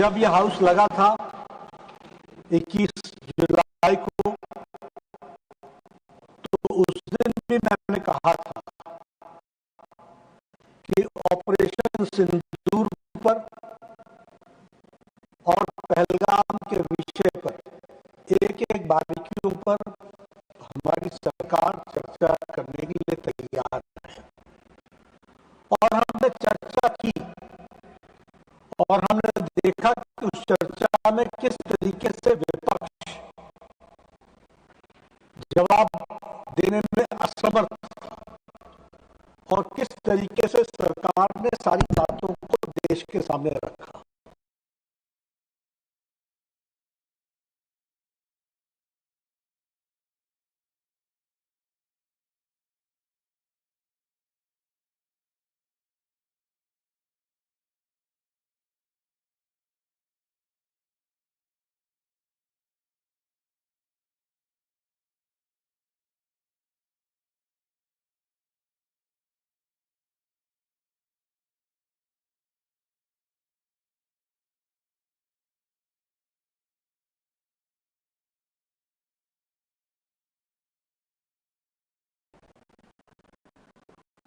जब यह हाउस लगा था 21 जुलाई को, तो उस दिन भी मैंने कहा था कि ऑपरेशन सिंदूर पर और पहलगाम के विषय पर एक एक बारीकियों पर हमारी सरकार चर्चा करने के लिए तैयार है। और हमने चर्चा की और हमने देखा कि उस चर्चा में किस तरीके से विपक्ष जवाब देने में असमर्थ था और किस तरीके से सरकार ने सारी बातों को देश के सामने रखा।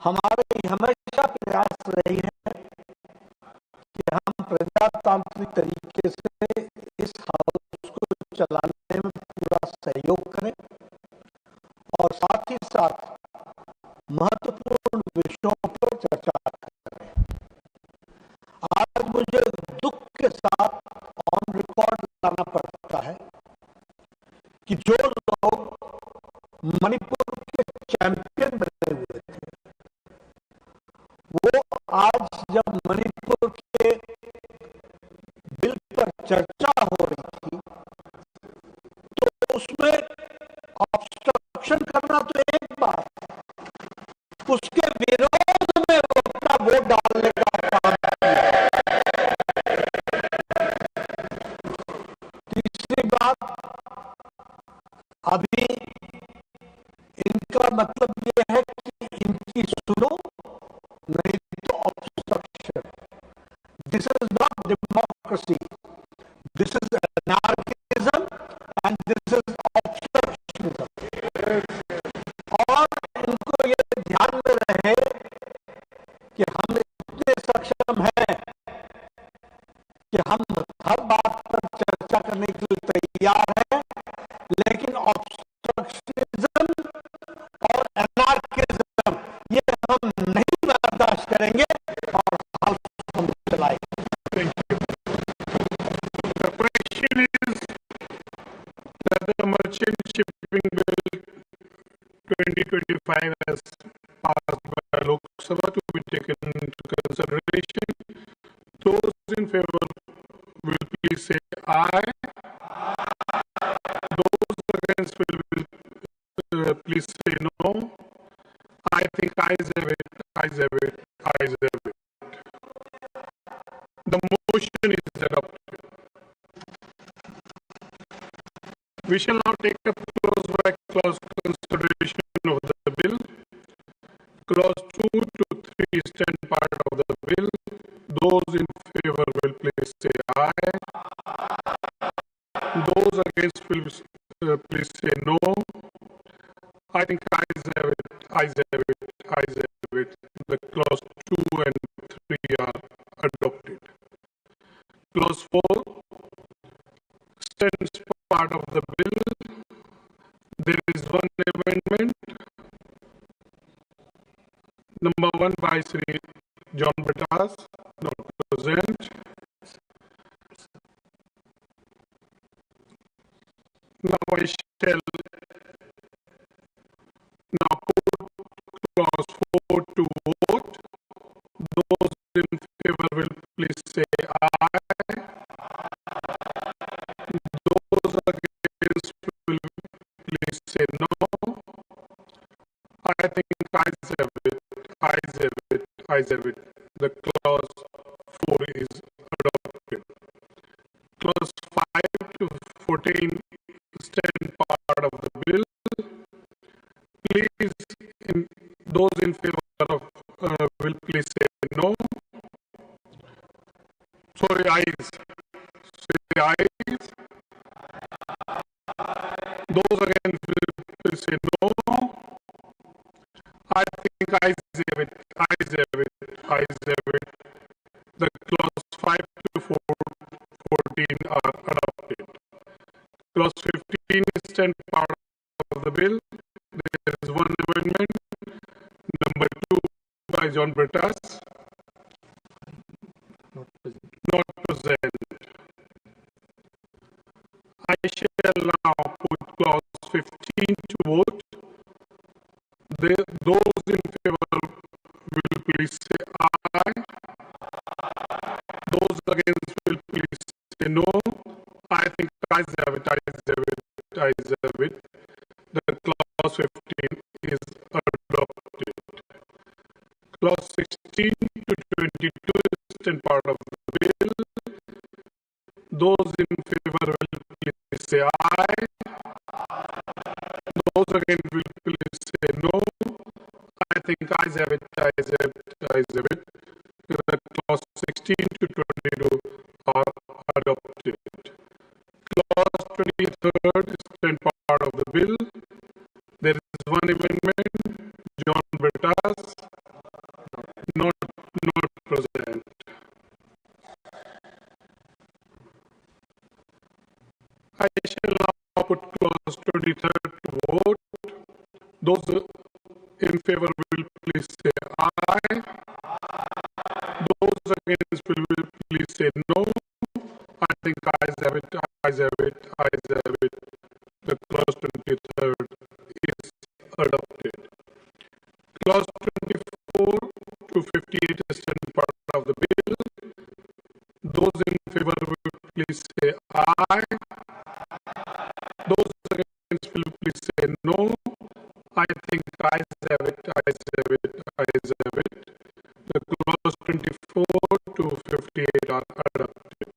हमारे हमेशा प्रयास रही है कि हम प्रजातांत्रिक तरीके से इस हाउस को चलाने में पूरा सहयोग करें और साथ ही साथ महत्वपूर्ण विषयों पर चर्चा करें। आज मुझे दुख के साथ ऑन रिकॉर्ड लाना पड़ता है कि जो लोग मणिपुर के चैंपियन बने हुए थे, वो आज जब मणिपुर के बिल पर चर्चा हो रही थी तो उसमें ऑब्स्ट्रक्शन करना तो एक बात, उसके विरोध में अपना वोट डालने का काम किया। तीसरी बात, अभी इनका मतलब यह है कि इनकी सुनो नहीं तो obstruction. This is not democracy, this is anarchism and this is obstructionism. और इनको ये ध्यान में रहे कि हम इतने सक्षम हैं कि हम हर बात पर चर्चा करने के लिए तैयार हैं, लेकिन ऑब्स्ट्रक्शनिज्म और एनार्किज्म ये हम नहीं बर्दाश्त करेंगे और हाउस हम चलाएंगे। The question is that the Merchant Shipping Bill 2025 as passed by Lok Sabha to be taken into consideration. Those in favor will please say aye. Those against will please say no. I think ayes have it, ayes have it, ayes have it. The motion is adopted. We shall now take up clause by clause consideration of the bill. Clause 2 to 3 stand part of the bill. Those in favor will please say aye. Those against will please say no. I think ayes have it, ayes have it, ayes have it. The clause 2 and 3 are adopted. Clause 4 stands part of the bill. There is one amendment. Number 1 by Shri John Batas, not present. Now I shall now put clause 4 to vote. Those in favor will please say aye. Those against will please say no. I think ayes have it, ayes have it, ayes have it. The clause 4 is adopted. Clause 5 to 14 stand part of the bill. Please, those in favor of will please say no. Sorry, ayes. say aye. Those against will say no. I think ayes have it, ayes have it, ayes have it. The clause 5 to 14 are adopted. Clause 15 is 10 part of the bill. There is one amendment, number 2 by John Britas. Not present. I shall now put clause 15 to vote. Those in favor will please say aye. Those against will please say no. I think ayes have it, ayes have it, ayes have it. The clause 15 is adopted. Clause 16 to 22 is 10 part of the bill. Those in favor will please say aye. Those against will please say no. I think ayes have it, ayes have it, ayes have it. The clause 16 to 22 are adopted. Clause 23rd is 10 part of the bill. There is one amendment, John Britas, not present. I shall now put clause 23rd to vote. Those in favor will please say aye. Those against will please say no. I think ayes have it, ayes have it, ayes have it. The clause 23rd is adopted. Clause 24 to 58 is 10 part of the bill. Those in favor will please say aye. Those against will please say no. I think ayes have it, ayes have it, ayes have it. The clause 24 to 58 are adopted.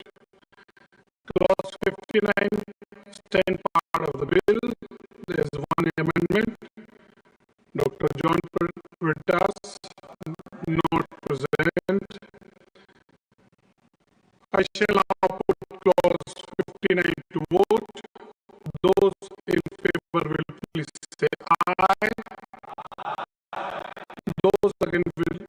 Clause 59 is 10 part of the bill. There is one amendment. Dr. John Britas, not present. I shall now put clause 59 to vote. Those in favor will please say aye. Those against will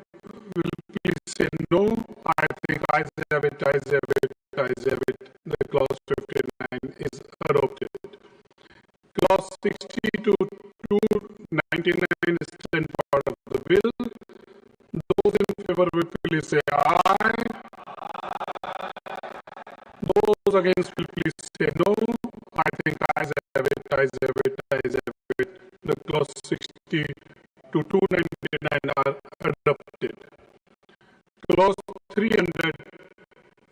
please say no. I think ayes have it, ayes have it, ayes have it. The clause 59 is adopted. Clause 60 to 299 is 10 part of the bill. Those in favor will please say aye. Those against will please say no. I think ayes have it, ayes have it, ayes have it. The clause 60 to 299 are adopted. Clause 300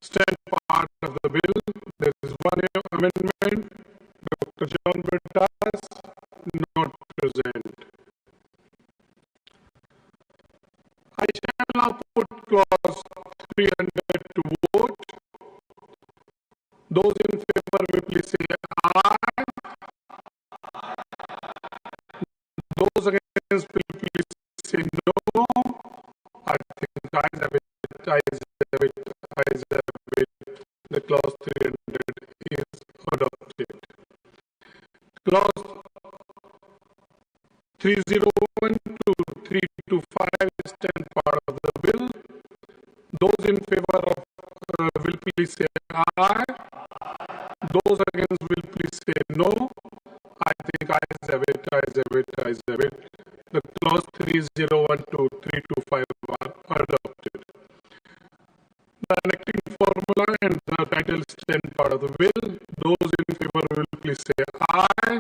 stand part of the bill. There is one amendment. Dr. John Britas, not present. I shall now put clause 300 to vote. Those in favor will please say aye. Those against will please say no. I think ayes have it, ayes have it, ayes have it. The clause 300 is adopted. Clause 301 to 325 is 10 part of the bill. Those in favor of will please say aye. Those against will please say no. I think ayes have it, ayes have it, ayes have it. The clause 301 to 325 are adopted. The enacting formula and the title stand part of the bill. Those in favor will please say aye.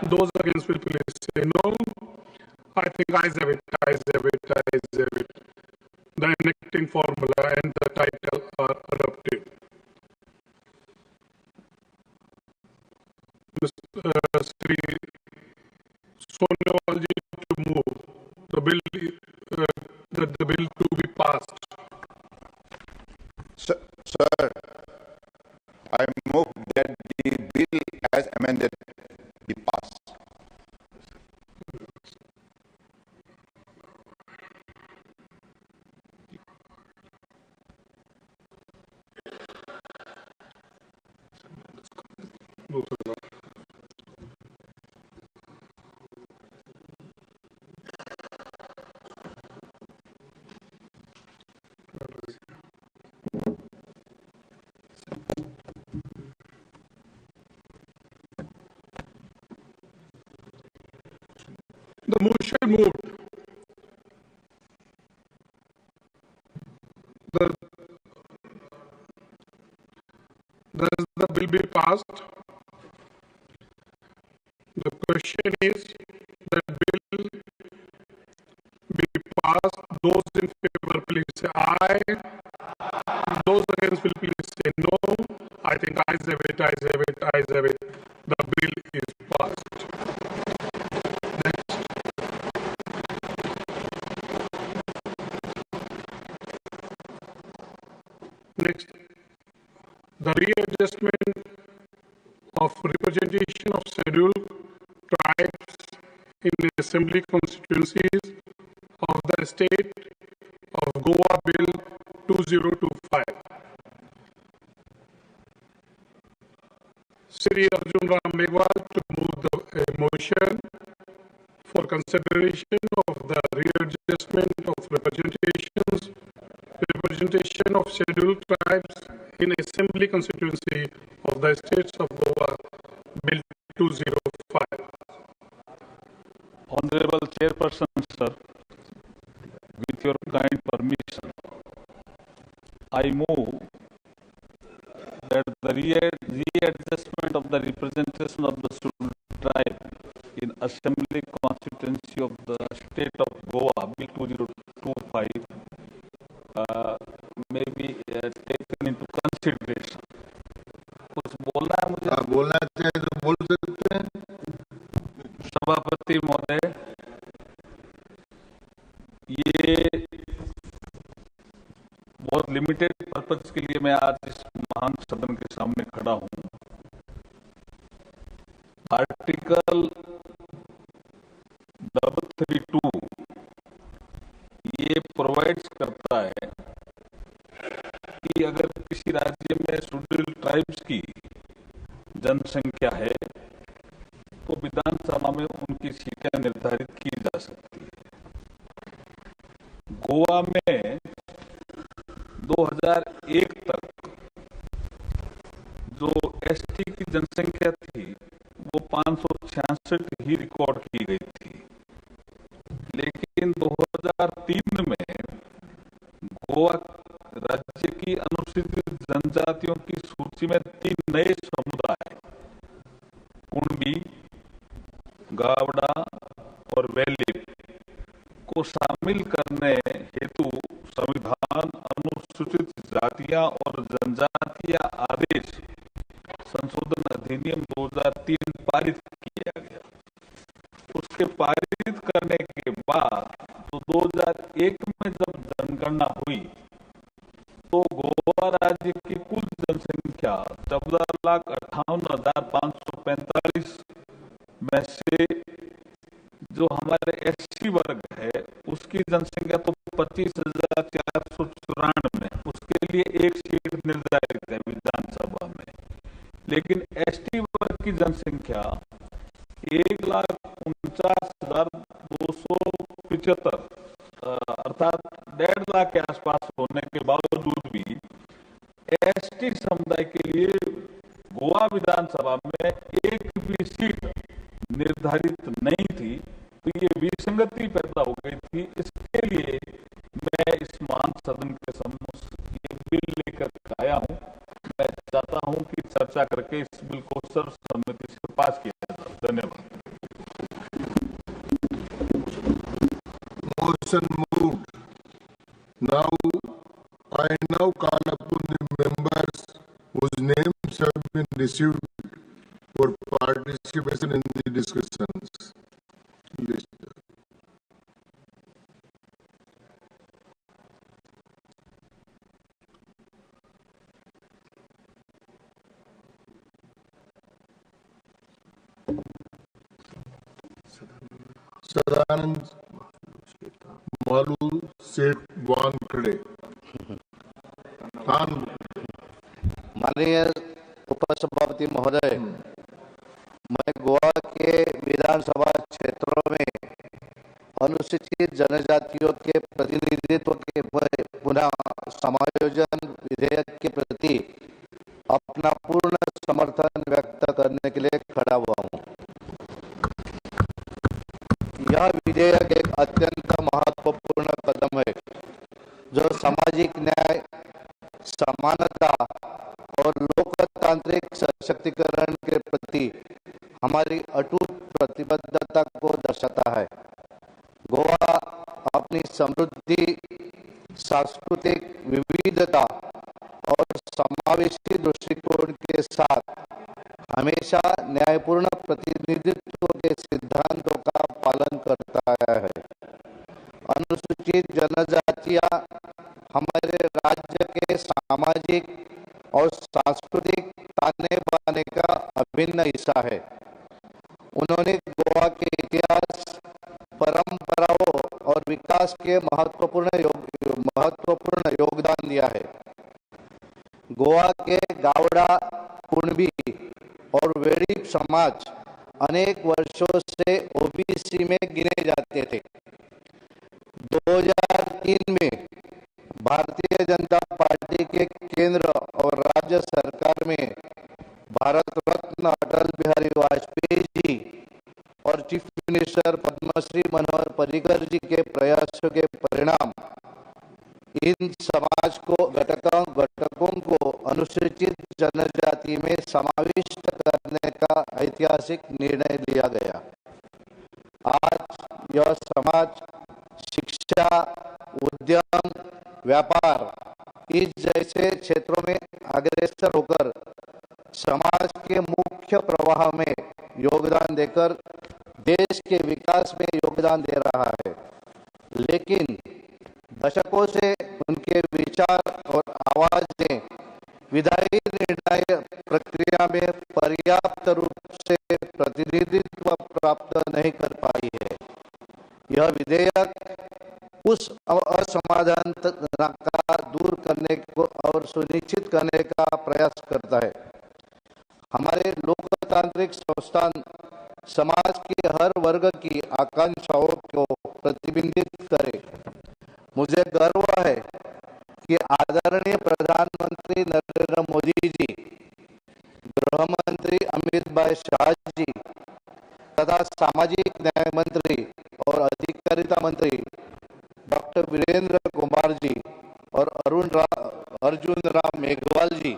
Those against will please say no. I think ayes have it, ayes have it, ayes have it. The enacting formula and the title are adopted. Shri Sonewalji to move the bill, the bill to be passed. Sir, I move that the bill as amended be passed. moved. The, the bill be passed. The question is that bill be passed. Those in favor, please say aye. Those against will please say no. I think ayes have it, ayes have it, ayes have it. The bill is passed. Next. Next. The readjustment of representation of scheduled tribes in assembly constituencies of the state of Goa Bill 2025. Shri Arjun Ram Meghwal to move the motion for consideration of the readjustment of representation of scheduled tribes in assembly constituency of the states of Goa Bill 205. Honorable Chairperson, sir, with your kind permission, I move that the readjustment of the representation of the scheduled tribe in assembly constituency of the state of Goa Bill 2025 may be taken into consideration. कुछ बोलना है मुझे? बोलना चाहे तो बोल सकते हैं। सभापति महोदय, ये बहुत लिमिटेड पर्पज के लिए मैं आज इस महान सदन के सामने खड़ा हूं। आर्टिकल 32 ये प्रोवाइड्स करता है कि अगर किसी राज्य में शेड्यूल्ड ट्राइब्स की जनसंख्या है तो विधानसभा में उनकी सीटें निर्धारित की जा सकती है। गोवा में 2001 तक जो एसटी की जनसंख्या थी वो 566 ही रिकॉर्ड की गई थी, लेकिन 2003 में गोवा राज्य की अनुसूचित जनजातियों की सूची में 3 नए समुदाय कुणबी, गावड़ा और वैलिप को शामिल करने हेतु संविधान अनुसूचित जातियां और जनजातियां आदेश संशोधन अधिनियम 2003 पारित किया गया। उसके पारित करने के बाद तो 2001 में जब जनगणना हुई तो गोवा राज्य की कुल जनसंख्या 14,58,545 में से जो हमारे एससी वर्ग है उसकी जनसंख्या तो 25,494, उसके लिए एक सीट निर्धारित है विधानसभा में, लेकिन एसटी वर्ग की जनसंख्या 1,49,275 अर्थात 1.5 लाख के आसपास होने के बावजूद भी एसटी समुदाय के लिए गोवा विधानसभा में एक भी सीट निर्धारित नहीं थी, तो ये विसंगति पैदा हो गई थी। इसके लिए मैं इस महान सदन के सम्मुख ये बिल लेकर आया हूं। मैं चाहता हूं कि चर्चा करके इस बिल को सर्वसम्मति से पास किया जाए। धन्यवाद। Motion moved. Now I call upon the members whose names have been received for participation in the discussions. Sadanand Malu सेठ वानखड़े। माननीय उपसभापति महोदय, मैं गोवा के विधानसभा क्षेत्रों में अनुसूचित जनजातियों के प्रतिनिधित्व के पुनः समायोजन विधेयक के प्रति अपना पूर्ण समर्थन व्यक्त करने के लिए खड़ा हुआ हूँ। यह विधेयक एक सशक्तिकरण के प्रति हमारी अटूट प्रतिबद्धता को दर्शाता है। गोवा अपनी समृद्धि, सांस्कृतिक विविधता और समावेशी दृष्टिकोण के साथ हमेशा न्यायपूर्ण प्रतिनिधित्व के सिद्धांतों का पालन करता आया है। अनुसूचित जनजातियां हमारे राज्य के सामाजिक और सांस्कृतिक ताने बाने का अभिन्न हिस्सा है। उन्होंने गोवा के इतिहास, परंपराओं और विकास के महत्वपूर्ण योगदान दिया है। गोवा के गावड़ा, कुणबी और वेड़िक समाज अनेक वर्षों से ओबीसी में गिने जाते थे। 2003 में भारतीय जनता पार्टी के केंद्र और राज्य सरकार में भारत रत्न अटल बिहारी वाजपेयी जी और चीफ मिनिस्टर पद्मश्री मनोहर पर्रिकर जी के प्रयासों के परिणाम इन समाज को घटकों को अनुसूचित जनजाति में समाविष्ट करने का ऐतिहासिक निर्णय लिया गया। आज यह समाज शिक्षा, उद्यम, व्यापार इस जैसे क्षेत्रों में अग्रसर होकर समाज के मुख्य प्रवाह में योगदान देकर देश के विकास में योगदान दे रहा है। लेकिन दशकों से उनके विचार और आवाजें विधायी निर्णय प्रक्रिया में पर्याप्त रूप से प्रतिनिधित्व प्राप्त नहीं कर पाई है। यह विधेयक उस असमाधान का दूर करने को और सुनिश्चित करने का प्रयास करता है। हमारे लोकतांत्रिक संस्थान समाज के हर वर्ग की आकांक्षाओं को प्रतिबिंबित करे। मुझे गर्व है कि आदरणीय प्रधानमंत्री नरेंद्र मोदी जी, गृह मंत्री अमित भाई शाह जी तथा सामाजिक न्याय मंत्री और अधिकारिता मंत्री डॉक्टर वीरेंद्र कुमार जी और अर्जुन राम मेघवाल जी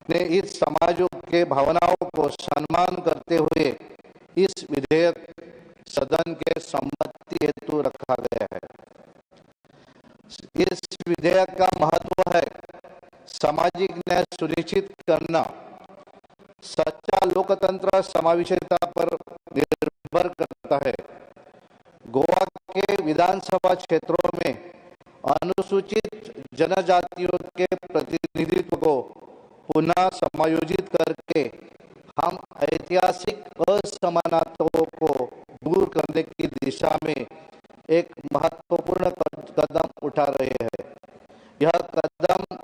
ने इस समाज के भावनाओं को सम्मान करते हुए इस विधेयक सदन के सम्मति हेतु रखा गया है। इस विधेयक का महत्व है सामाजिक न्याय सुनिश्चित करना। सच्चा लोकतंत्र समावेशिता पर निर्भर करता है। गोवा के विधानसभा क्षेत्रों में अनुसूचित जनजातियों के प्रतिनिधित्व को पुनः समायोजित करके हम ऐतिहासिक असमानताओं को दूर करने की दिशा में एक महत्वपूर्ण कदम उठा रहे हैं। यह कदम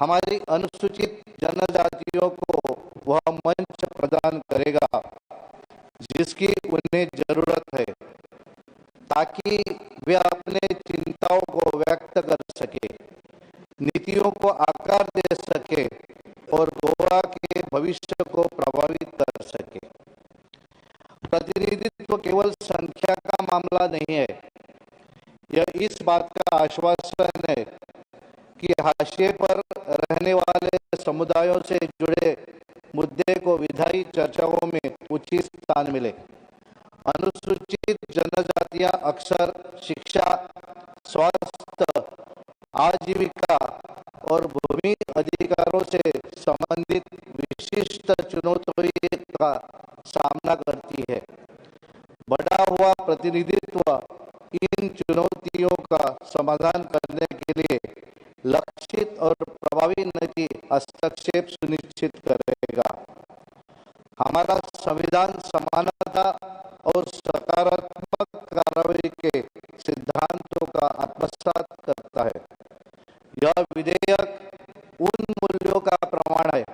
हमारी अनुसूचित जनजातियों को वह मंच प्रदान करेगा जिसकी उन्हें जरूरत है, ताकि वे अपने चिंताओं को व्यक्त कर सके, नीतियों को आकार दे सके और गोवा के भविष्य को प्रभावित कर सके। प्रतिनिधित्व केवल संख्या का मामला नहीं है। यह इस बात का आश्वासन है कि हाशिए पर रहने वाले समुदायों से जुड़े मुद्दे को विधायी चर्चाओं में उचित स्थान मिले। अनुसूचित जनजातियां अक्सर शिक्षा, स्वास्थ्य, आजीविका और भूमि अधिकारों से संबंधित विशिष्ट चुनौतियों का सामना करती है। बढ़ा हुआ प्रतिनिधित्व इन चुनौतियों का समाधान करने के लिए लक्षित और प्रभावी नीति हस्तक्षेप सुनिश्चित करेगा। हमारा संविधान समानता और सकारात्मक कार्रवाई के सिद्धांतों का आत्मसात करता है। यह विधेयक उन मूल्यों का प्रमाण है।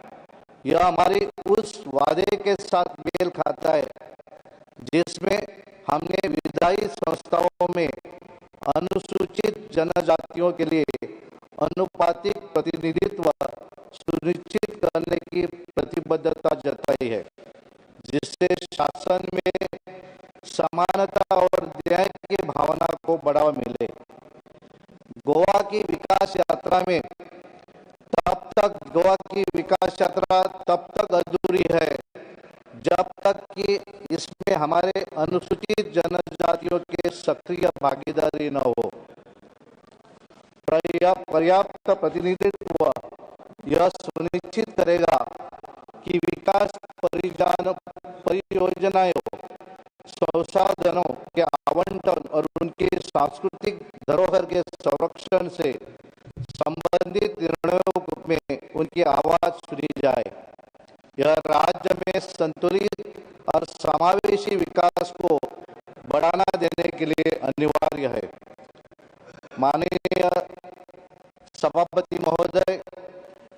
यह हमारी उस वादे के साथ मेल खाता है जिसमें हमने विधायी संस्थाओं में अनुसूचित जनजातियों के लिए अनुपातिक प्रतिनिधित्व सुनिश्चित करने की प्रतिबद्धता जताई है, जिससे शासन में समानता और न्याय की भावना को बढ़ावा मिले। गोवा की विकास यात्रा में तब तक गोवा की विकास यात्रा तब तक अधूरी है जब तक कि इसमें हमारे अनुसूचित जनजातियों के सक्रिय भागीदारी न हो। पर्याप्त प्रतिनिधित्व यह सुनिश्चित करेगा कि विकास परियोजनाओं, संसाधनों के आवंटन और उनकी सांस्कृतिक धरोहर के संरक्षण से संबंधित निर्णयों में उनकी आवाज सुनी जाए। यह राज्य में संतुलित और समावेशी विकास को बढ़ावा देने के लिए अनिवार्य है। माननीय सभापति महोदय,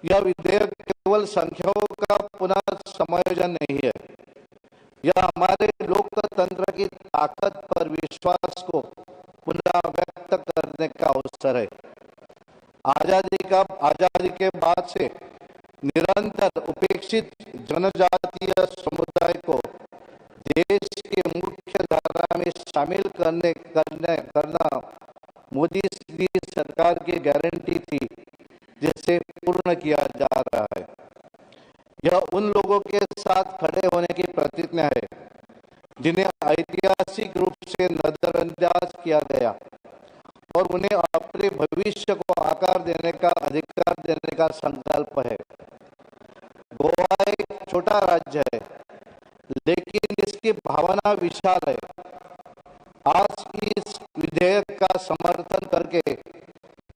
यह विधेयक केवल संख्याओं का पुनः समायोजन नहीं है, यह हमारे लोकतंत्र की ताकत पर विश्वास को पुनः व्यक्त करने का अवसर है। आजादी के बाद से निरंतर उपेक्षित जनजातीय समुदाय को देश के मुख्य धारा में शामिल करना मोदी सरकार की गारंटी थी, जिसे पूर्ण किया जा रहा है। यह उन लोगों के साथ खड़े होने की प्रतिज्ञा है जिन्हें ऐतिहासिक रूप से नजरअंदाज किया गया और उन्हें अपने भविष्य को आकार देने का अधिकार देने का संकल्प है। गोवा एक छोटा राज्य है, लेकिन इसकी भावना विशाल है। आज इस विधेयक का समर्थन करके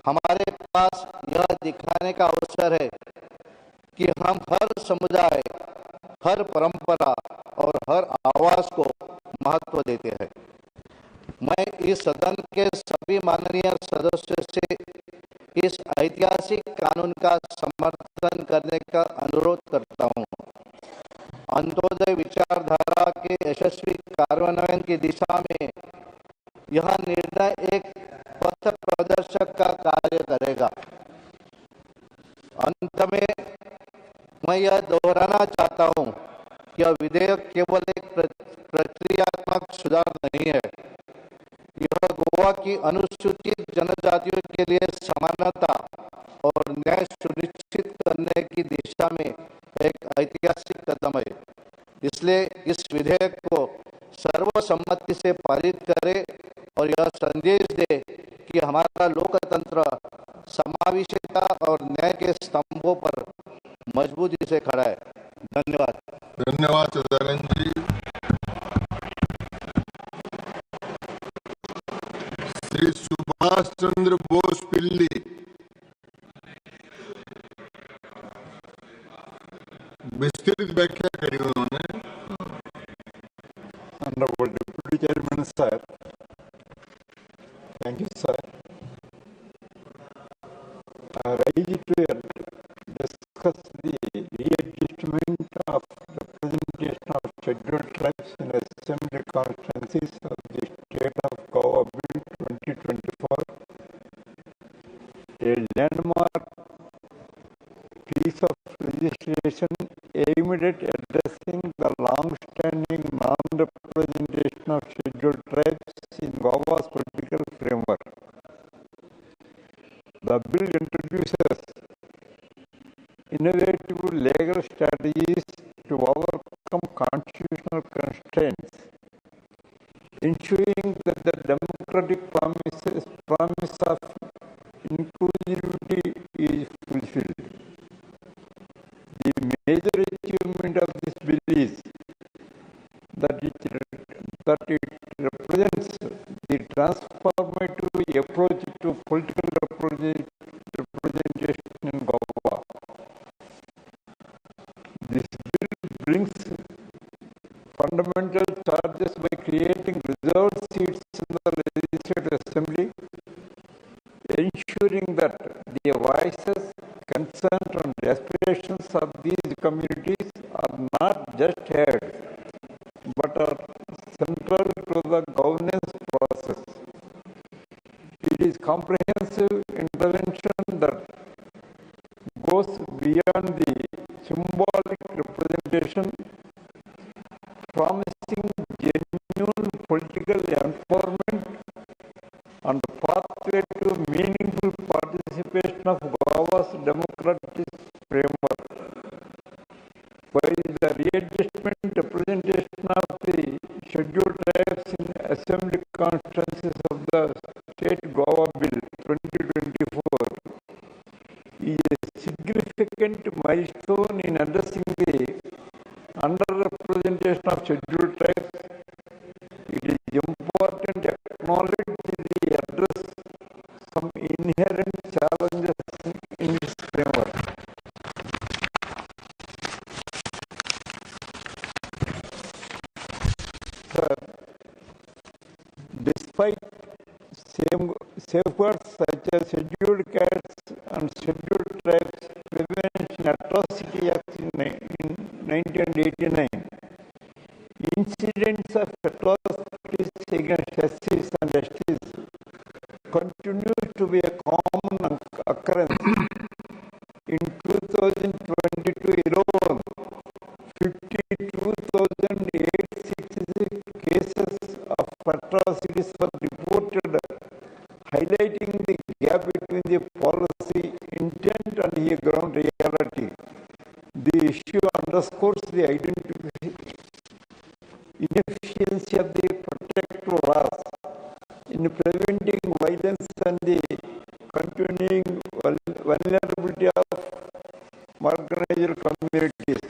हमारे पास यह दिखाने का अवसर है कि हम हर समुदाय, हर परंपरा और हर आवाज को महत्व देते हैं। मैं इस सदन के सभी माननीय सदस्यों से इस ऐतिहासिक कानून का समर्थन करने का अनुरोध करता हूं। अंत्योदय विचारधारा के यशस्वी कार्यान्वयन की दिशा में यह निर्णय एक पथ प्रदर्शक का कार्य करेगा। अंत में मैं यह दोहराना चाहता हूं कि यह विधेयक केवल एक प्रक्रियात्मक सुधार नहीं है, यह गोवा की अनुसूचित जनजातियों के लिए समानता और न्याय सुनिश्चित करने की दिशा में एक ऐतिहासिक कदम है। इसलिए इस विधेयक को सर्वसम्मति से पारित करें और यह संदेश दे कि हमारा लोकतंत्र समावेशिता और न्याय के स्तंभों पर मजबूती से खड़ा है। धन्यवाद। धन्यवाद सदानंद जी। श्री सुभाष चंद्र बोस पिल्ली। विस्तृत व्याख्या करी उन्होंने। Honorable Deputy Chairman, sir. Thank you, sir. I rise to discuss the readjustment of representation of scheduled tribes in assembly constituencies of the state of Goa Bill 2024, a landmark piece of legislation aimed at addressing the long-standing non-representation of scheduled tribes in Goa's political framework. The bill introduces innovative legal strategies to overcome constitutional constraints, ensuring that the democratic promise of inclusivity is fulfilled. The major achievement of this bill is that it represents the transformative approach to political representation in Goa. This bill brings fundamental changes by creating reserved seats in the Legislative Assembly, ensuring that the voices, concerns and aspirations of these communities are not just heard, but are central to the governance process. It is comprehensive intervention that goes beyond the symbolic representation, promising genuine political empowerment and pathway to meaningful participation of Goa's democratic framework. milestone in addressing the underrepresentation of scheduled tribes. It is important to acknowledge the address some inherent challenges in this framework. Sir, despite safeguards such as scheduled castes and scheduled tribes Prevention Atrocity Act in 1989, incidents of atrocities against SCs and STs continue to be a common occurrence. In 2022 alone, 52,866 cases of atrocities were reported, highlighting the gap between the policy intent and the ground reality. The issue underscores the inefficiency of the protective laws in preventing violence and the continuing vulnerability of marginalized communities.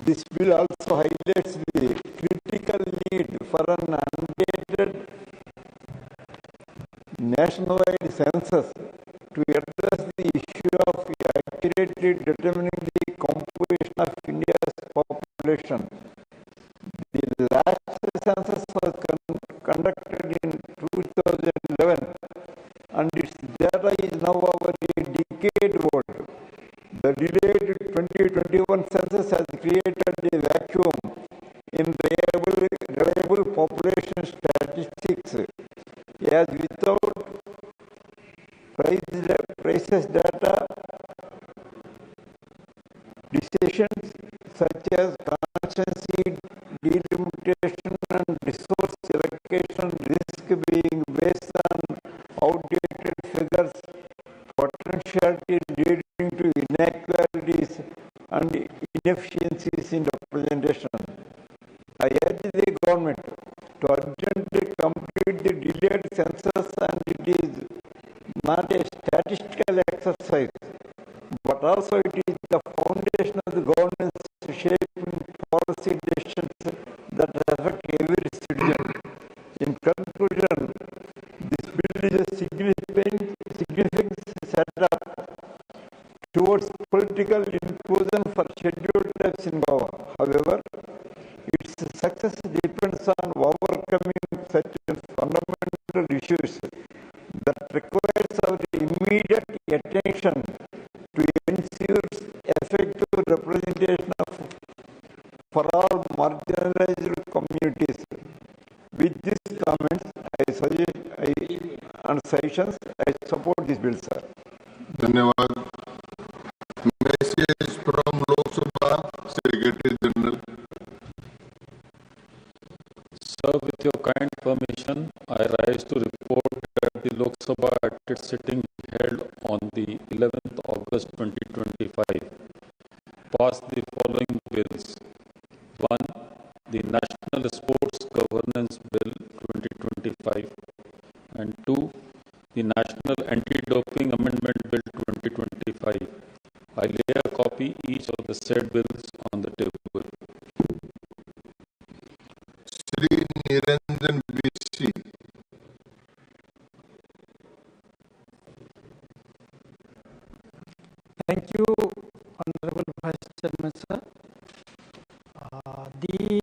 This bill also highlights the critical need for an undated nationwide census to address the issue of accurately determining the composition of India's population. The last census was conducted in 2011 and its data is now over a decade old. The delayed 2021 census has created a vacuum in reliable population statistics, as without prices data, decisions such as constancy, delimitation and resource allocation risk being based on outdated figures, potentially leading to inequalities and inefficiencies in representation. I urge the government to urgently complete the delayed census, and it is not a statistical exercise, but also it is the foundation of the governance shaping policy decisions that affect every citizen. In conclusion, this bill is a significant setup towards political inclusion for scheduled tribes in Goa. However, its success depends on overcoming certain fundamental issues that requires our immediate attention to ensure effective representation for all marginalized communities. With these comments and suggestions, I support this bill, sir. धन्यवाद. Message from Lok Sabha Secretary General. Sir, with your kind permission, I rise to report that the Lok Sabha at its sitting held on the 11th August 2025 passed the following bills. 1. The National Sports Governance Bill 2025 and 2. The National Anti-Doping Amendment Bill 2025. I lay a copy each of the said bills on the table. Shri Niranjan BC. Thank you, Honorable Vice Chairman, sir. The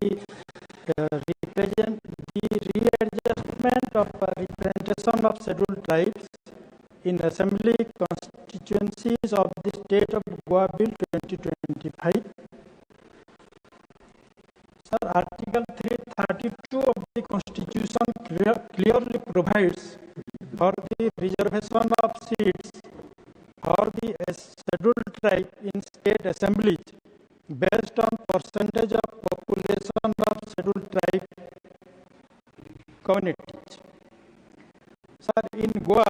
readjustment of representation of scheduled tribes in assembly constituencies of the state of Goa Bill 2025. Sir, Article 332 of the Constitution clearly provides for the reservation of seats for the scheduled tribe in state assemblies based on percentage of population of scheduled tribe communities. Sir, in Goa,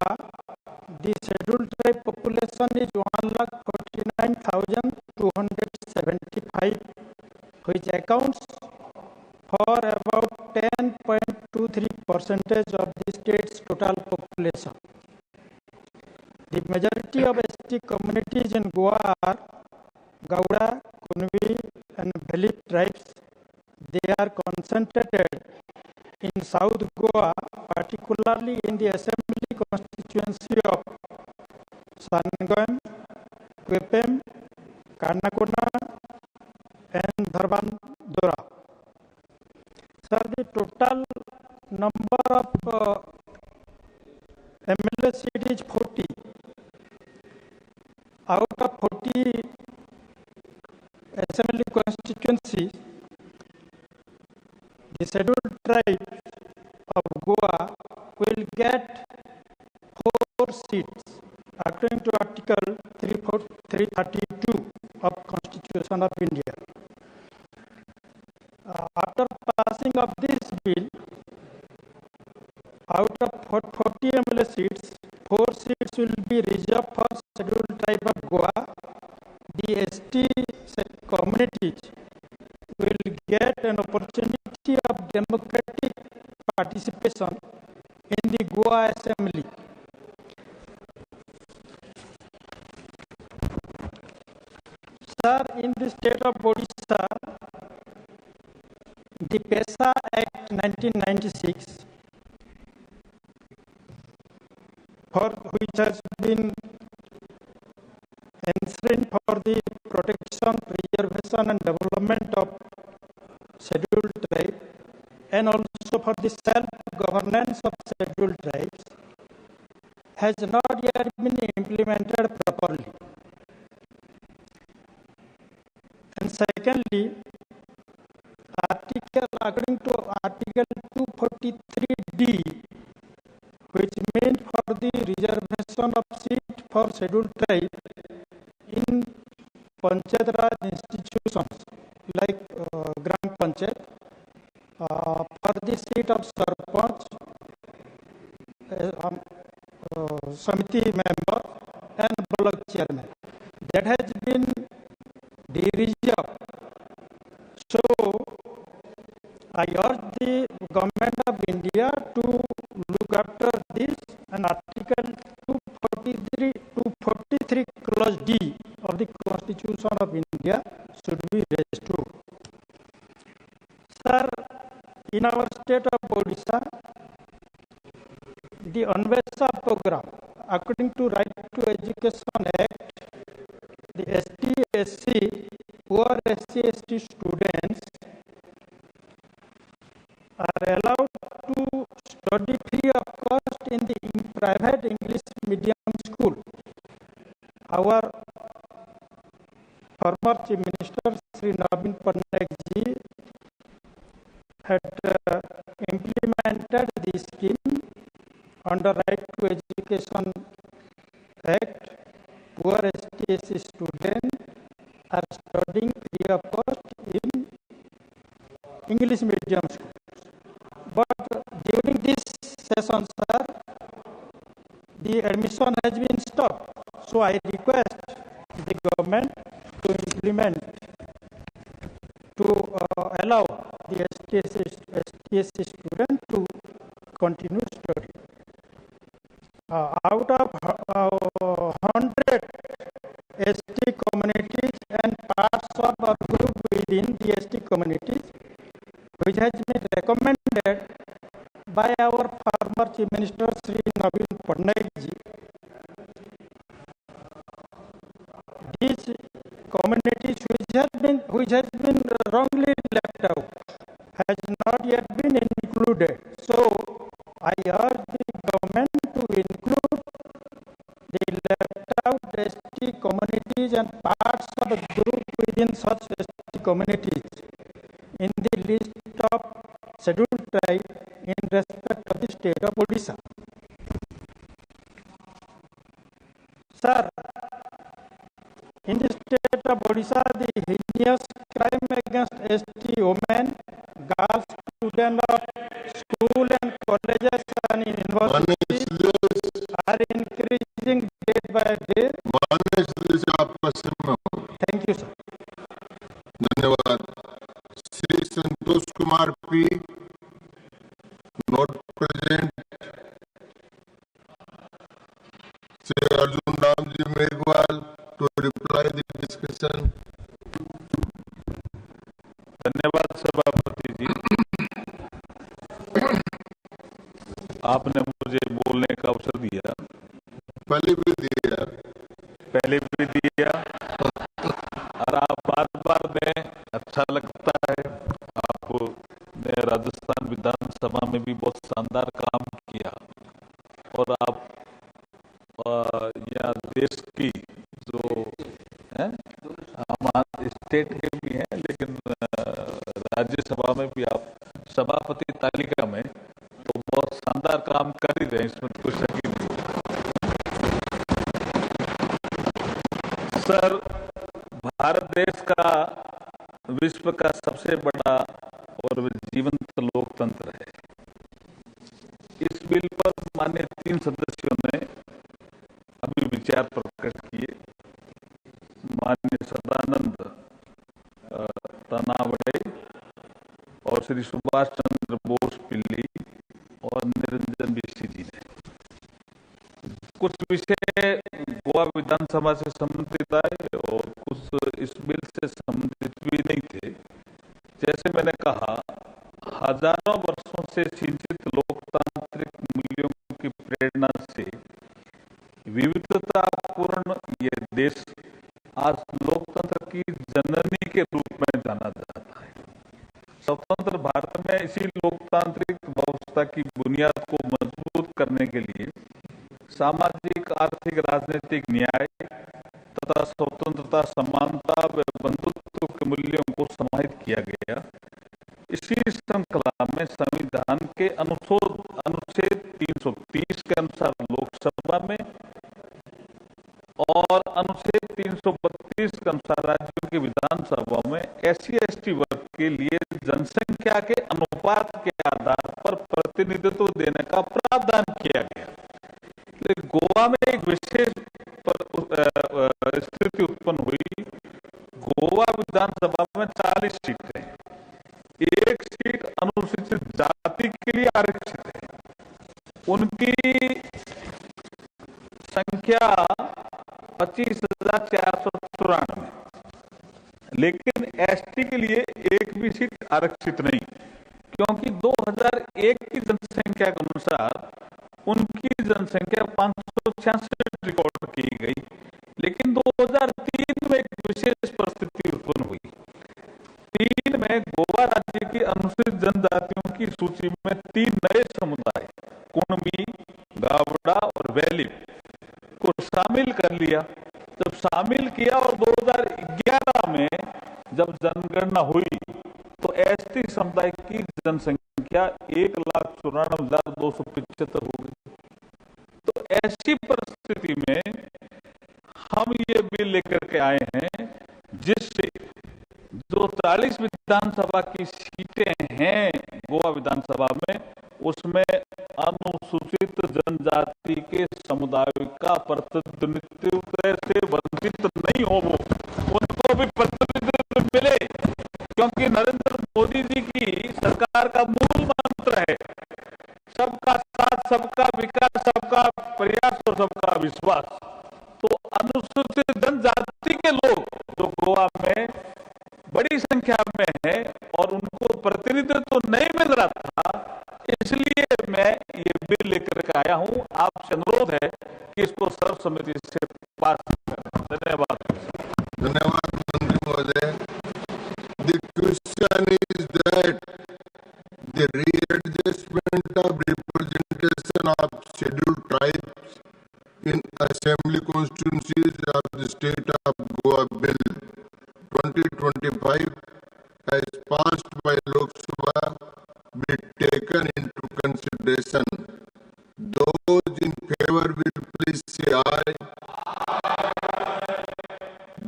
the scheduled tribe population is 1,49,275, which accounts for about 10.23% of the state's total population. The majority of ST communities in Goa are Gauda, Kunvi, and Dalit tribes. They are concentrated in South Goa, particularly in the assembly constituency of Sangam, Kwepem, Kanakona, and Dharbandora. Sir, the total number of MLA seats is 40. Out of 40 assembly constituencies, the scheduled tribes of Goa will get 4 seats according to Article 332 of Constitution of India. After passing of this bill, out of 40 MLA seats, 4 seats will be reserved for scheduled tribe of Goa. The ST communities will get an opportunity of democratic participation in the Goa Assembly. Sir, in the state of Odisha, the PESA Act 1996, for which has been enshrined for the protection, preservation and development of scheduled tribes and also for the self-governance of scheduled tribes, has not yet been implemented properly. And secondly, according to Article 243D, which meant for the reservation of seat for scheduled tribe in Panchayat Raj institutions like Gram Panchayat, for the seat of Sarpanch, Samiti member and Block chairman. That has been reserved. So, I urge the Government of India to look after this, and Article 243 Clause D of the Constitution of India should be restored. Sir, in our state of Odisha, the Anvesha program, according to Right to Education Act, the ST/SC, poor SC/ST students are allowed to study free of cost in the private English medium school. Our former Chief Minister Shri Naveen Patnaik ji had implemented the scheme under Right to Education Act. Poor ST/SC students are studying free of cost in English medium school. But during this session, sir, the admission has been stopped. So I request the government to implement, to allow the ST/SC student to continue study. Out of 100 ST communities and parts of our group within the ST communities, which has been recommended by our former Chief Minister Shri Naveen Patnaik ji, these communities which has been wrongly left out has not yet been included. So I urge the government to include the left out ST communities and parts of the group within such ST communities in the list of scheduled tribe in respect of the state of Odisha. Sir, in the state of Odisha, the heinous crime against ST women, girls, students of school and colleges and universities are increasing day by day. Thank you, sir. धन्यवाद. Shri Santosh Kumar P, not present. Shri Arjun Ramji Meghwal to reply the discussion. धन्यवाद सभापति जी, आपने मुझे बोलने का अवसर दिया, पहले भी दिया और आप बार बार में अच्छा लगता है। आपने राजस्थान विधानसभा में भी बहुत शानदार काम किया और आप यहाँ देश की जो है हमारे स्टेट के भी हैं, लेकिन राज्यसभा में भी आप सभापति तालिका में तो बहुत शानदार काम कर ही रहे हैं, इसमें कोई शक ही नहीं। सर, भारत देश का विश्व का सबसे बड़ा और जीवंत लोकतंत्र है। इस बिल पर माननीय 3 सदस्यों ने अभी विचार प्रकट किए। माननीय सदानंद तनावड़े और श्री सुभाष चंद्र बोस पिल्ली और निरंजन ऋषि जी ने कुछ विषय गोवा विधानसभा से संबंधित आए और कुछ इस बिल से संबंधित भी नहीं थे। जैसे मैंने कहा, हजारों वर्षों से सिंचित लोकतांत्रिक मूल्यों की प्रेरणा से विविधतापूर्ण ये देश आज लोकतंत्र की जननी के रूप में जाना जाता है। स्वतंत्र भारत में इसी लोकतांत्रिक व्यवस्था की बुनियाद को मजबूत करने के लिए सामाजिक, आर्थिक, राजनीतिक न्याय तथा स्वतंत्रता, समानता व बंधुत्व के मूल्यों को समाहित किया गया। इसी श्रृंखला में संविधान के अनुच्छेद 330 के अनुसार लोकसभा में और अनुच्छेद 332 के अनुसार राज्यों की विधानसभा में SC/ST वर्ग के लिए जनसंख्या के अनुपात के आधार पर प्रतिनिधित्व देने का प्रावधान किया गया। लेकिन गोवा में एक विशेष स्थिति उत्पन्न हुई। गोवा विधानसभा में 40 सीटें हैं, 1 सीट अनुसूचित जाति के लिए आरक्षित है। उनकी संख्या 25,494, लेकिन ST के लिए एक भी सीट आरक्षित नहीं, क्योंकि 2001 की जनसंख्या के अनुसार उनकी जनसंख्या 566 रिकॉर्ड की गई। लेकिन 2003 में एक विशेष परिस्थिति उत्पन्न हुई। 3 में गोवा राज्य की अनुसूचित जनजातियों की सूची में 3 नए समुदाय कुणबी, गावड़ा और वैली को शामिल कर लिया। जब शामिल किया और 2011 में जब जनगणना हुई तो ST समुदाय की जनसंख्या 1,94,275 हो गई। तो ऐसी परिस्थिति में हम ये बिल लेकर के आए हैं जिससे जो 40 विधानसभा की सीटें हैं गोवा विधानसभा में, उसमें अनुसूचित जनजाति के समुदायों का प्रतिनिधित्व से वंचित नहीं हो, वो उनको भी प्रतिनिधित्व मिले, क्योंकि नरेंद्र मोदी जी की सरकार का मूल मंत्र है सबका साथ, सबका विकास, सबका प्रयास और सबका विश्वास। तो अनुसूचित जनजाति के लोग जो गोवा में बड़ी संख्या में है और उनको प्रतिनिधित्व तो नहीं मिल रहा था, इसलिए मैं ये बिल लेकर के आया हूं। आपसे अनुरोध है कि इसको सर्वसम्मति से पास करें। धन्यवाद। धन्यवाद मंत्री महोदय। The question is that the readjustment of representation of scheduled tribes in assembly constituencies of the state of Goa Bill 2025 as passed by Lok Sabha be taken into consideration. Those in favor will please say aye.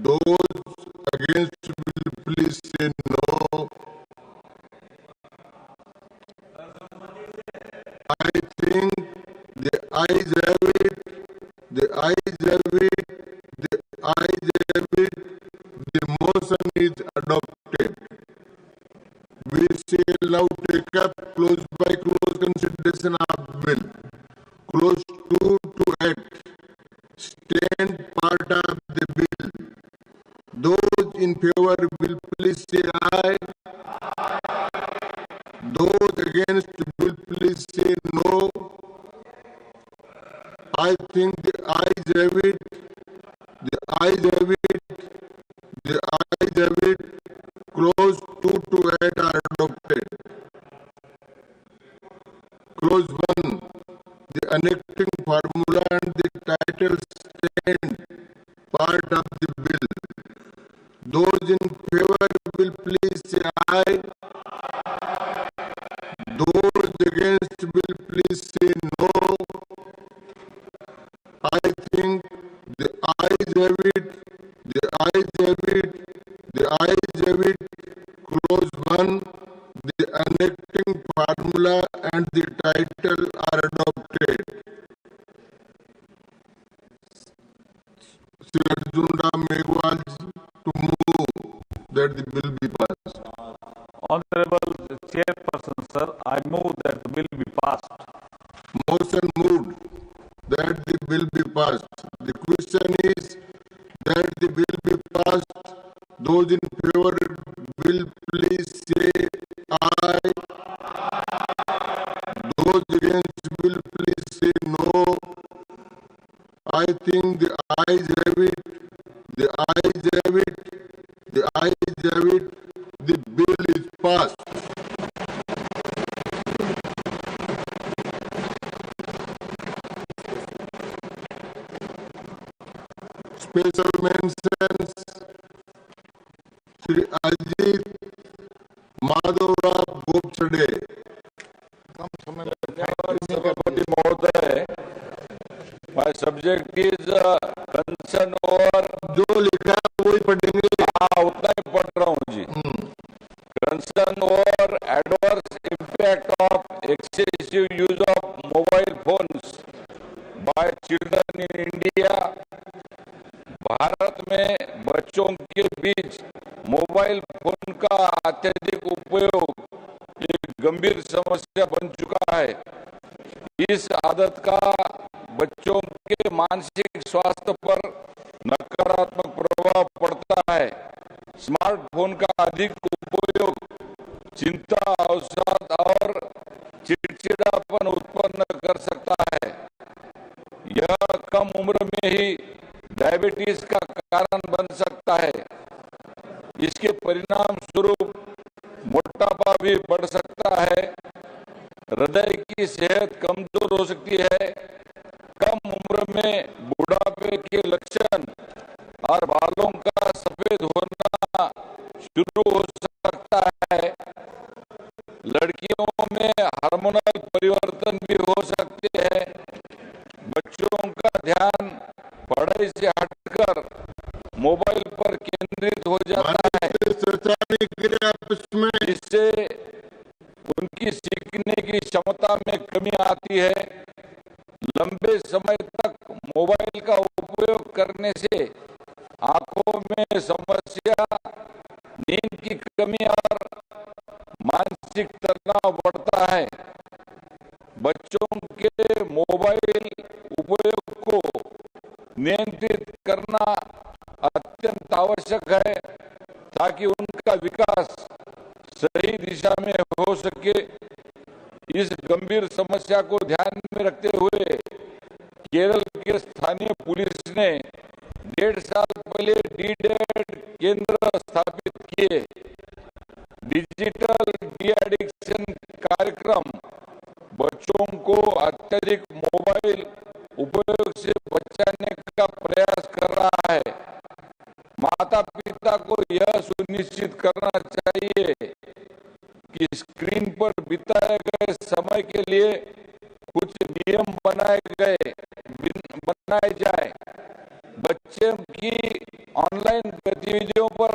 Those against will please say no. I think the ayes have it, the ayes have it, the ayes have it, the motion is adopted. We shall now take up close by close consideration of bill. Close 2 to act. Stand please say aye. Those against the bill, please say no. I think the ayes have it. The ayes have it. The ayes have it. Clause 2 to 8 are adopted. Clause 1. The annexing formula and the title stand part of the bill. Those in favor will please say aye. Those against will please say no. I think the ayes have it. The ayes have it. The ayes have it. Clause 1. The annexing formula and the title are adopted. Sri Arjun Ram Meghwal to move that the bill be passed. Honorable Chairperson, sir, I move that the bill be passed. Motion moved that the bill be passed. The question is that the bill be passed. Those in favor will please say aye. Those against will please say no. I think the ayes have it. The ayes have it. The ayes have it. The bill is passed. Special mentions Shri Ajit Madhavrao Gopchade. Sabapati Mahoday, my subject is concern over. जो लिखा है वही पढ़ेंगे. हाँ, उतना ही पढ़ रहा हूँ जी. Concern over adverse impact of excessive use of mobile phones by children in India. Bharat में बच्चों के बीच मोबाइल फोन का अत्यधिक उपयोग एक गंभीर समस्या बन चुका है. इस आदत का बच्चों के मानसिक स्वास्थ्य पर नकारात्मक प्रभाव पड़ता है. स्मार्टफोन का अधिक उपयोग चिंता, अवसाद और चिड़चिड़ापन उत्पन्न कर सकता है. यह कम उम्र में ही डायबिटीज का कारण बन सकता है. इसके परिणाम स्वरूप मोटापा भी बढ़ सकता है. हृदय की सेहत कमजोर हो सकती है. कम उम्र में बुढ़ापे के लक्षण और बालों का सफेद होना शुरू हो सकता है. लड़कियों में हार्मोनल परिवर्तन भी हो सकते हैं. बच्चों का ध्यान पढ़ाई से हटकर मोबाइल पर केंद्रित हो जाता है, जिससे उनकी सीखने की क्षमता में कमी आती है. लंबे समय तक मोबाइल का उपयोग करने से आंखों में समस्या, नींद की कमी और मानसिक तनाव बढ़ता है. बच्चों के मोबाइल उपयोग को नियंत्रित करना अत्यंत आवश्यक है ताकि उनका विकास सही दिशा में हो सके. इस गंभीर समस्या को ध्यान में रखते हुए केरल के स्थानीय पुलिस ने 1.5 साल पहले डी-डेड केंद्र स्थापित किए. डिजिटल डी एडिक्शन कार्यक्रम बच्चों को अत्यधिक मोबाइल उपयोग से बचाने का प्रयास कर रहा है. माता पिता को यह सुनिश्चित करना चाहिए कि स्क्रीन पर बिताए गए समय के लिए कुछ नियम बनाए जाए. बच्चे की ऑनलाइन गतिविधियों पर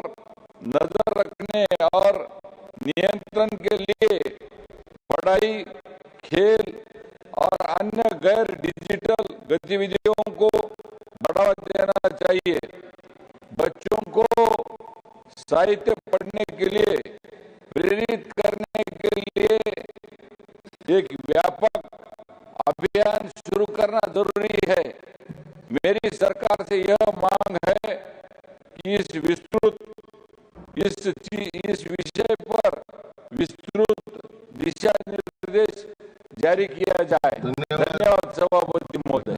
नजर रखने और नियंत्रण के लिए पढ़ाई, खेल और अन्य गैर डिजिटल गतिविधियों को बढ़ावा देना चाहिए. बच्चों को साहित्य पढ़ने के लिए प्रेरित करने के लिए एक व्यापक अभियान शुरू करना जरूरी है. मेरी सरकार से यह मांग है कि इस विषय पर विस्तृत दिशा निर्देश जारी किया जाए। धन्यवाद सभापति महोदय।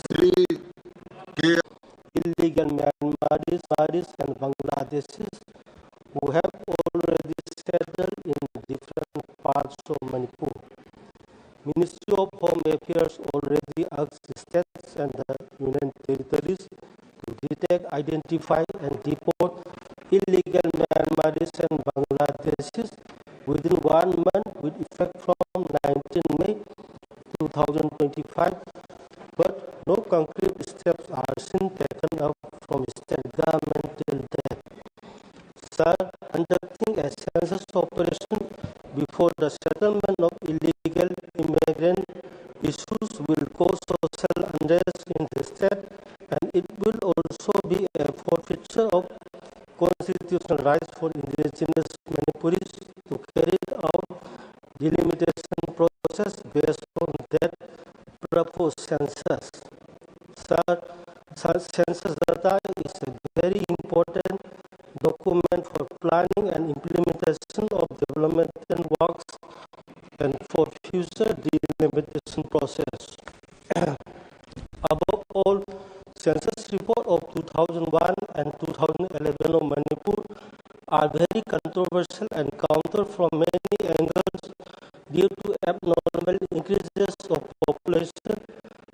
श्री के illegal Myanmaris and Bangladeshis who have already settled in different parts of Manipur. Ministry of Home Affairs already asked states and the Union Territories to detect, identify and deport illegal Myanmaris and Bangladeshis within 1 month with effect from 19 May 2025, but no concrete steps are seen taken up from state government till then. Sir, conducting a census operation before the settlement of illegal immigrant issues will cause social unrest in the state, and it will also be a forfeiture of constitutional rights for indigenous Manipuris to carry out delimitation process based on that proposed census. Sir, census data is a very important document for planning and implementation of development works and for future delimitation process. Above all, census report of 2001 and 2011 of Manipur are very controversial and counter from many angles due to abnormal increases of population,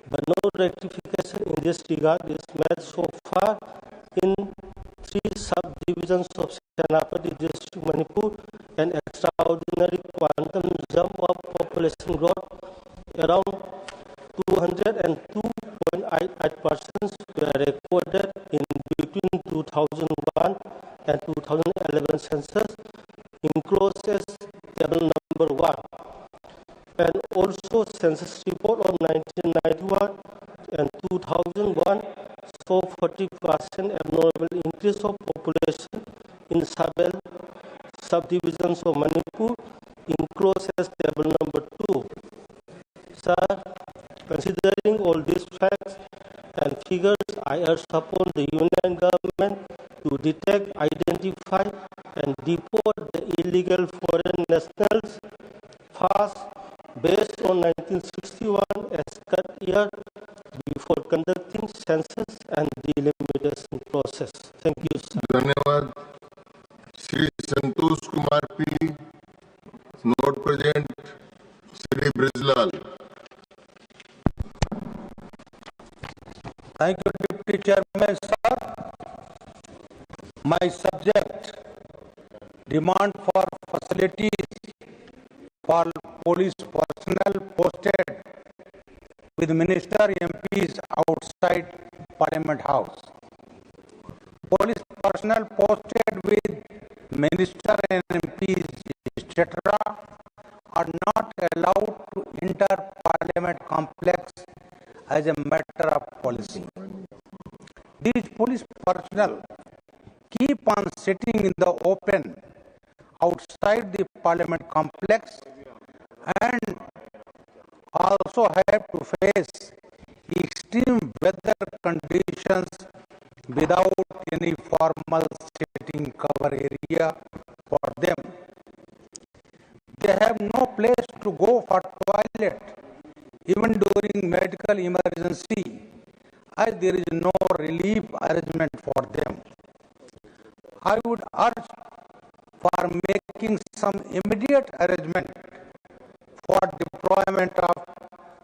but no rectification in this regard is made so far in 3 subdivisions of Senapati district, Manipur. An extraordinary quantum jump of population growth around 202.88% were recorded in between 2001 and 2011 census, encloses table number 1. And also census report of 1991 and 2001 saw 40% abnormal increase of population in several subdivisions of Manipur, encloses table number 2. Sir, considering all these facts and figures, I urge upon the Union government to detect, identify and deport the illegal foreign nationals fast based on 1961 as cut year before conducting census and delimitation process. Thank you, sir. धन्यवाद। Shri Santosh Kumar P, not present. Shri Brijlal. Thank you, Deputy Chairman, sir. My subject, demand for facilities for police personnel posted with minister MPs outside Parliament House. Police personnel posted with minister and MPs, etc., are not allowed to enter Parliament complex as a matter of policy. These police personnel keep on sitting in the open outside the Parliament complex and also have to face extreme weather conditions without any formal sitting cover area for them. They have no place to go for toilet even during medical emergency, as there is no relief arrangement for them. I would urge for making some immediate arrangement for deployment of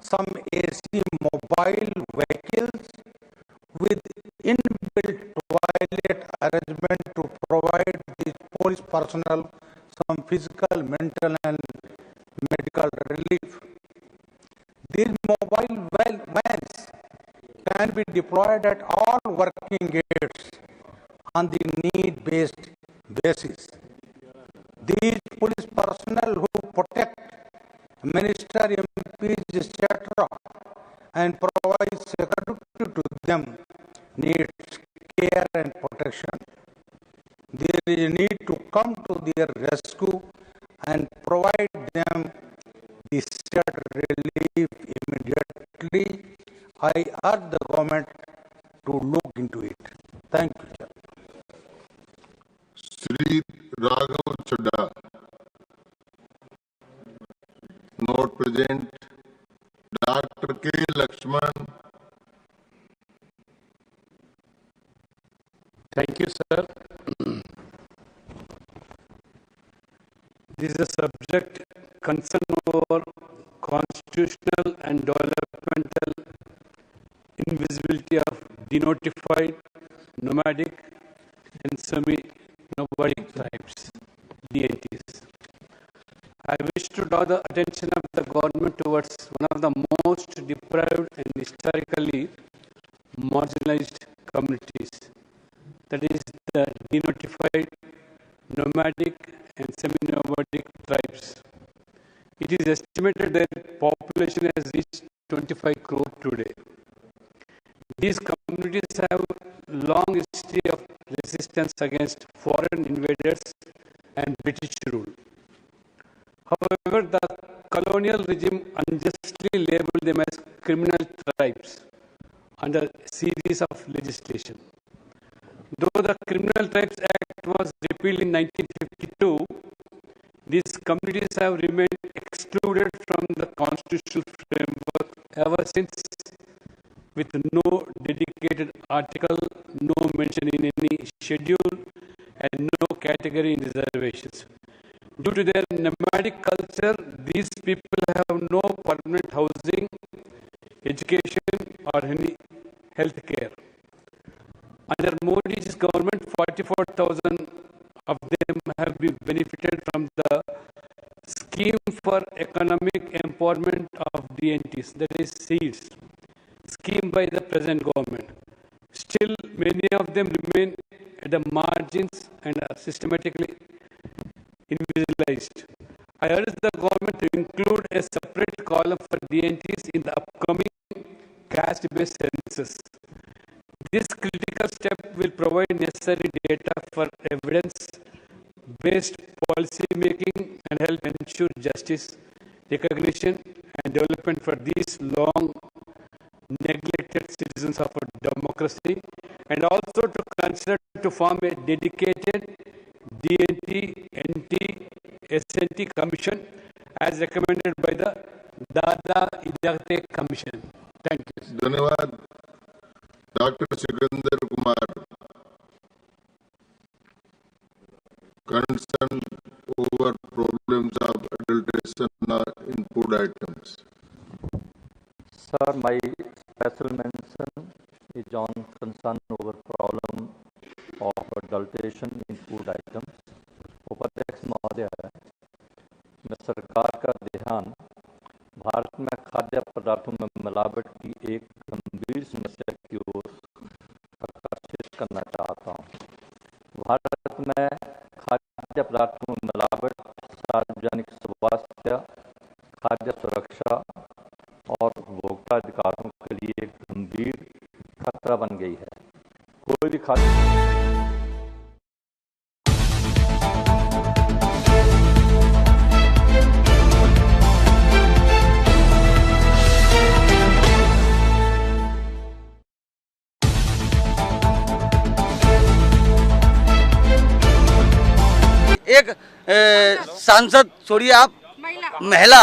some AC mobile vehicles with inbuilt toilet arrangement to provide the police personnel some physical, mental and medical relief. These mobile vans can be deployed at all working gates on the need-based basis. These police personnel who protect minister, MPs, etc., and provide security to them needs care and protection. There is a need to come to their rescue and provide them the said relief immediately. I urge the government to look into it. Thank you, sir. Chadha. Not present. Dr. K. Lakshman. Thank you, sir. This is a subject concern over constitutional and developmental invisibility of denotified, nomadic, and semi-nomadic tribes, DNTs. I wish to draw the attention of the government towards one of the most deprived and historically marginalized communities, that is the denotified, nomadic, and semi-nomadic tribes. It is estimated that population has reached 25 crore today. These communities have long history of resistance against foreign invaders and British rule. However, the colonial regime unjustly labeled them as criminal tribes under a series of legislation. Though the Criminal Tribes Act was repealed in 1952, these communities have remained excluded from the constitutional framework ever since, with no dedicated article, no mention in any schedule, and no category in reservations. Due to their nomadic culture, these people have no permanent housing, education, or any health care. Under Modi's government, 44,000 of them have been benefited from the Scheme for Economic Empowerment of DNTs, that is SEEDS, scheme by the present government. Still, many of them remain at the margins and are systematically invisibilized. I urge the government to include a separate column for DNTs in the upcoming caste-based census. This critical step will provide necessary data for evidence-based policy making and help ensure justice, recognition, and development for these long neglected citizens of our democracy, and also to consider to form a dedicated DNT, NT, SNT commission as recommended by the Dada Idate Commission. Thank you. Dhanyavad. Dr. Sikandar Kumar. Concern over problems of adulteration in food items. Sir, my special mention is on concern over problem of adulteration in food items. उपाध्यक्ष महोदय, मैं सरकार का ध्यान भारत में खाद्य पदार्थों में मिलावट की एक गंभीर समस्या की ओर आकर्षित करना चाहता हूँ। भारत में खाद्य पदार्थों में मिलावट सार्वजनिक स्वास्थ्य, खाद्य सुरक्षा और उपभोक्ता अधिकारों के लिए एक गंभीर खतरा बन गई है। कोई भी खाद्य एक सांसद छोड़िए आप महिला